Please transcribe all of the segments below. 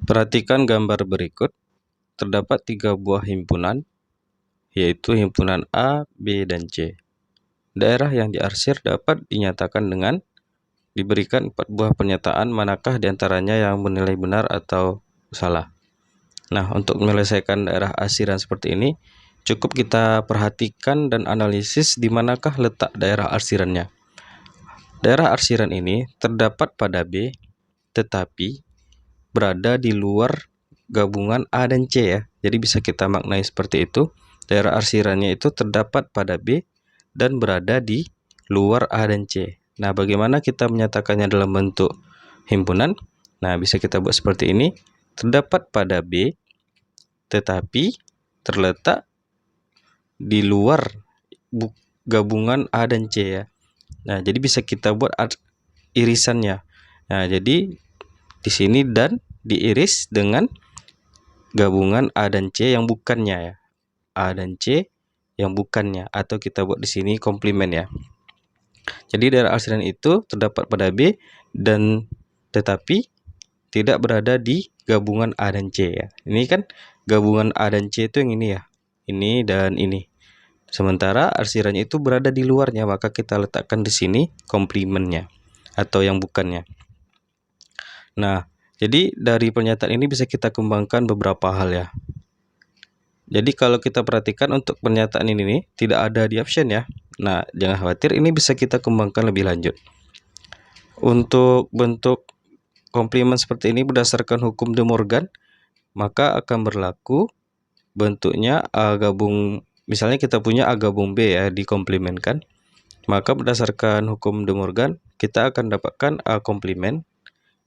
Perhatikan gambar berikut. Terdapat 3 buah himpunan, yaitu himpunan A, B, dan C. Daerah yang diarsir dapat dinyatakan dengan diberikan 4 buah pernyataan, manakah diantaranya yang bernilai benar atau salah. Nah, untuk menyelesaikan daerah arsiran seperti ini, cukup kita perhatikan dan analisis di manakah letak daerah arsirannya. Daerah arsiran ini terdapat pada B, tetapi berada di luar gabungan A dan C ya. Jadi bisa kita maknai seperti itu. Daerah arsirannya itu terdapat pada B dan berada di luar A dan C. Nah, bagaimana kita menyatakannya dalam bentuk himpunan? Nah, bisa kita buat seperti ini. Terdapat pada B, tetapi terletak di luar gabungan A dan C ya. Nah, jadi bisa kita buat irisannya. Nah, jadi di sini dan diiris dengan gabungan A dan C yang bukannya ya. A dan C yang bukannya, atau kita buat di sini komplement ya. Jadi daerah arsiran itu terdapat pada B dan tetapi tidak berada di gabungan A dan C ya. Ini kan gabungan A dan C itu yang ini ya. Ini dan ini. Sementara arsirannya itu berada di luarnya, maka kita letakkan di sini komplementnya atau yang bukannya. Nah, jadi dari pernyataan ini bisa kita kembangkan beberapa hal ya. Jadi kalau kita perhatikan untuk pernyataan ini nih, tidak ada di option ya. Nah, jangan khawatir, ini bisa kita kembangkan lebih lanjut. Untuk bentuk komplement seperti ini berdasarkan hukum De Morgan, maka akan berlaku bentuknya A gabung, misalnya kita punya A gabung B ya, dikomplementkan. Maka berdasarkan hukum De Morgan, kita akan dapatkan A komplement.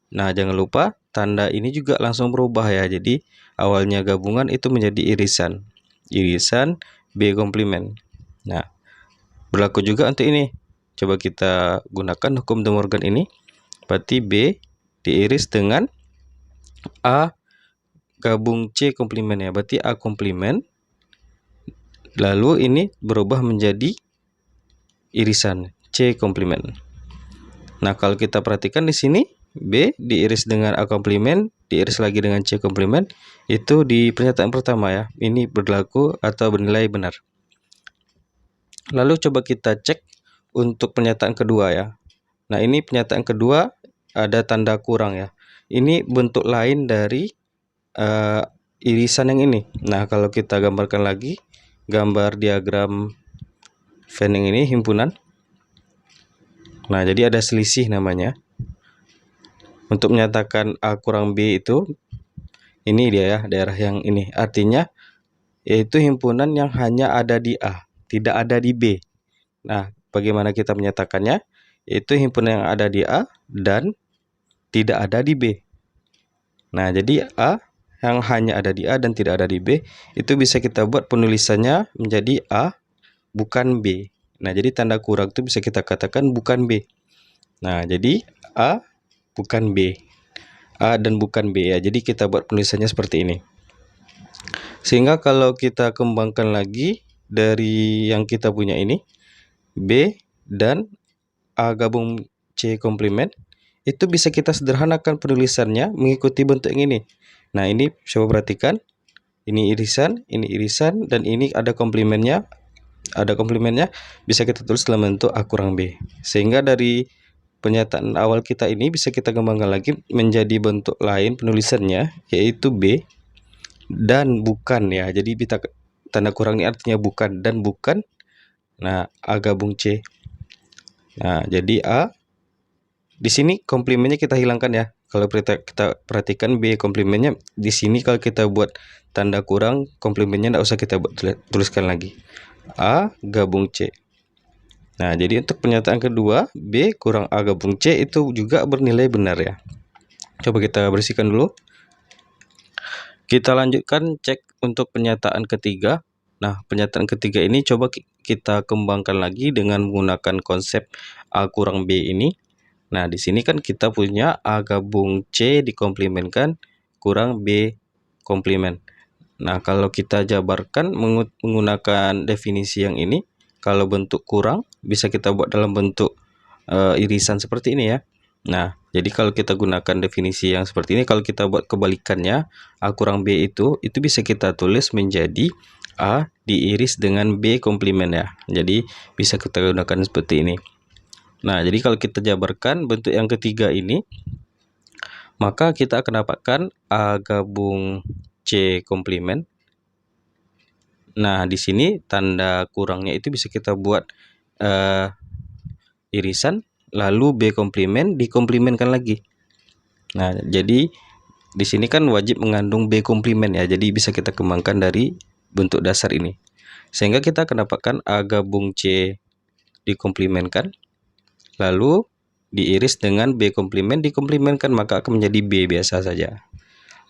Nah, jangan lupa tanda ini juga langsung berubah ya. Jadi awalnya gabungan itu menjadi irisan. Irisan B komplement. Nah, berlaku juga untuk ini. Coba kita gunakan hukum De Morgan ini. Berarti B diiris dengan A gabung C komplement ya. Berarti A komplement. Lalu ini berubah menjadi irisan C komplement. Nah, kalau kita perhatikan di sini B diiris dengan A komplement, diiris lagi dengan C komplement, itu di pernyataan pertama ya. Ini berlaku atau bernilai benar. Lalu coba kita cek untuk pernyataan kedua ya. Nah, ini pernyataan kedua ada tanda kurang ya. Ini bentuk lain dari irisan yang ini. Nah, kalau kita gambarkan lagi gambar diagram Venn yang ini himpunan. Nah, jadi ada selisih namanya. Untuk menyatakan A kurang B itu, ini dia ya, daerah yang ini. Artinya, yaitu himpunan yang hanya ada di A, tidak ada di B. Nah, bagaimana kita menyatakannya? Yaitu himpunan yang ada di A dan tidak ada di B. Nah, jadi A yang hanya ada di A dan tidak ada di B, itu bisa kita buat penulisannya menjadi A bukan B. Nah, jadi tanda kurang itu bisa kita katakan bukan B. Nah, jadi A bukan B. A dan bukan B ya. Jadi kita buat penulisannya seperti ini. Sehingga kalau kita kembangkan lagi dari yang kita punya ini, B dan A gabung C komplement, itu bisa kita sederhanakan penulisannya mengikuti bentuk yang ini. Nah, ini coba perhatikan. Ini irisan, dan ini ada komplementnya. Ada komplementnya, bisa kita tulis dalam bentuk A kurang B. Sehingga dari pernyataan awal kita ini bisa kita kembangkan lagi menjadi bentuk lain penulisannya, yaitu B dan bukan ya. Jadi kita tanda kurang ini artinya bukan dan bukan. Nah, A gabung C. Nah, jadi A di sini komplementnya kita hilangkan ya. Kalau kita perhatikan B komplementnya di sini, kalau kita buat tanda kurang, komplementnya tidak usah kita tuliskan lagi. A gabung C. Nah, jadi untuk pernyataan kedua, B kurang A gabung C itu juga bernilai benar ya. Coba kita bersihkan dulu. Kita lanjutkan cek untuk pernyataan ketiga. Nah, pernyataan ketiga ini coba kita kembangkan lagi dengan menggunakan konsep A kurang B ini. Nah, di sini kan kita punya A gabung C dikomplementkan kurang B komplement. Nah, kalau kita jabarkan menggunakan definisi yang ini, kalau bentuk kurang bisa kita buat dalam bentuk irisan seperti ini ya. Nah, Jadi kalau kita gunakan definisi yang seperti ini, kalau kita buat kebalikannya, A kurang B itu bisa kita tulis menjadi A diiris dengan B komplement ya. Jadi bisa kita gunakan seperti ini. Nah, jadi kalau kita jabarkan bentuk yang ketiga ini, maka kita akan dapatkan A gabung C komplement. Nah, di sini tanda kurangnya itu bisa kita buat irisan, lalu B komplement dikomplementkan lagi. Nah, jadi di sini kan wajib mengandung B komplement ya. Jadi bisa kita kembangkan dari bentuk dasar ini. Sehingga kita akan dapatkan A gabung C dikomplementkan, lalu diiris dengan B komplement dikomplementkan, maka akan menjadi B biasa saja.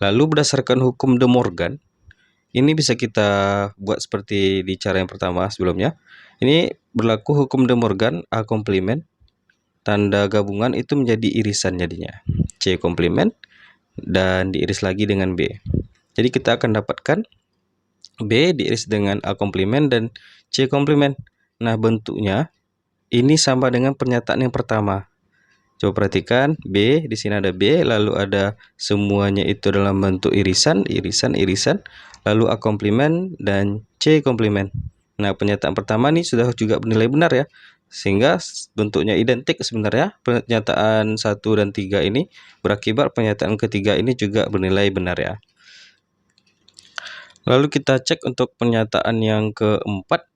Lalu berdasarkan hukum De Morgan, ini bisa kita buat seperti di cara yang pertama sebelumnya. Ini berlaku hukum De Morgan, A komplement, tanda gabungan itu menjadi irisan jadinya. C komplement dan diiris lagi dengan B. Jadi kita akan dapatkan B diiris dengan A komplement dan C komplement. Nah, bentuknya ini sama dengan pernyataan yang pertama. Coba perhatikan, B, di sini ada B, lalu ada semuanya itu dalam bentuk irisan, lalu A komplement dan C komplement. Nah, pernyataan pertama ini sudah juga bernilai benar ya, sehingga bentuknya identik sebenarnya. Pernyataan 1 dan 3 ini berakibat pernyataan ketiga ini juga bernilai benar ya. Lalu kita cek untuk pernyataan yang keempat,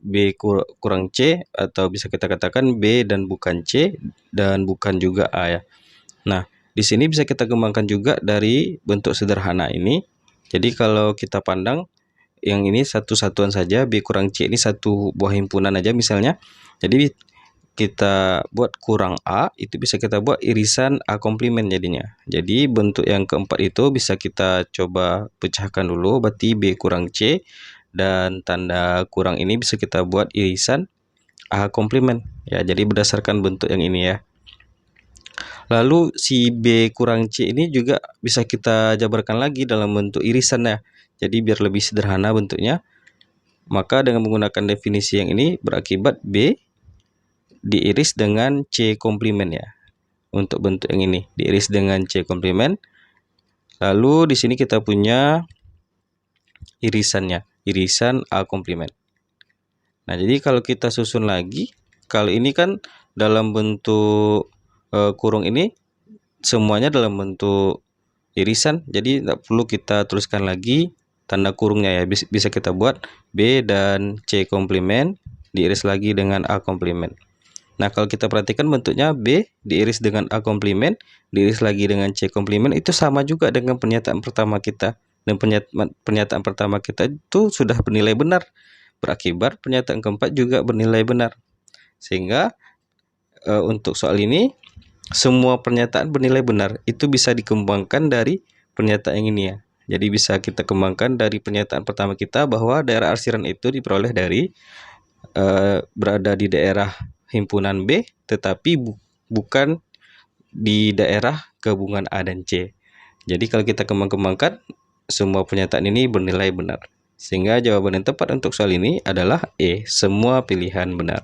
B kurang C, atau bisa kita katakan B dan bukan C dan bukan juga A ya. Nah, di sini bisa kita kembangkan juga dari bentuk sederhana ini. Jadi kalau kita pandang yang ini satu satuan saja, B kurang C ini satu buah himpunan aja misalnya. Jadi kita buat kurang A itu bisa kita buat irisan A komplement jadinya. Jadi bentuk yang keempat itu bisa kita coba pecahkan dulu, berarti B kurang C dan tanda kurang ini bisa kita buat irisan A komplement ya. Jadi berdasarkan bentuk yang ini ya. Lalu si B kurang C ini juga bisa kita jabarkan lagi dalam bentuk irisan ya. Jadi biar lebih sederhana bentuknya, maka dengan menggunakan definisi yang ini berakibat B diiris dengan C komplement ya. Untuk bentuk yang ini diiris dengan C komplement. Lalu di sini kita punya irisannya, irisan A komplement. Nah, jadi kalau kita susun lagi, kalau ini kan dalam bentuk kurung ini semuanya dalam bentuk irisan, jadi tidak perlu kita tuliskan lagi tanda kurungnya ya. Bisa kita buat B dan C komplement diiris lagi dengan A komplement. Nah, kalau kita perhatikan bentuknya B diiris dengan A komplement diiris lagi dengan C komplement, itu sama juga dengan pernyataan pertama kita. Dan pernyataan pertama kita itu sudah bernilai benar, berakibat pernyataan keempat juga bernilai benar. Sehingga untuk soal ini semua pernyataan bernilai benar itu bisa dikembangkan dari pernyataan yang ini ya. Jadi bisa kita kembangkan dari pernyataan pertama kita bahwa daerah arsiran itu diperoleh dari berada di daerah himpunan B tetapi bukan di daerah gabungan A dan C. Jadi kalau kita kembangkan semua pernyataan ini bernilai benar. Sehingga jawaban yang tepat untuk soal ini adalah E, semua pilihan benar.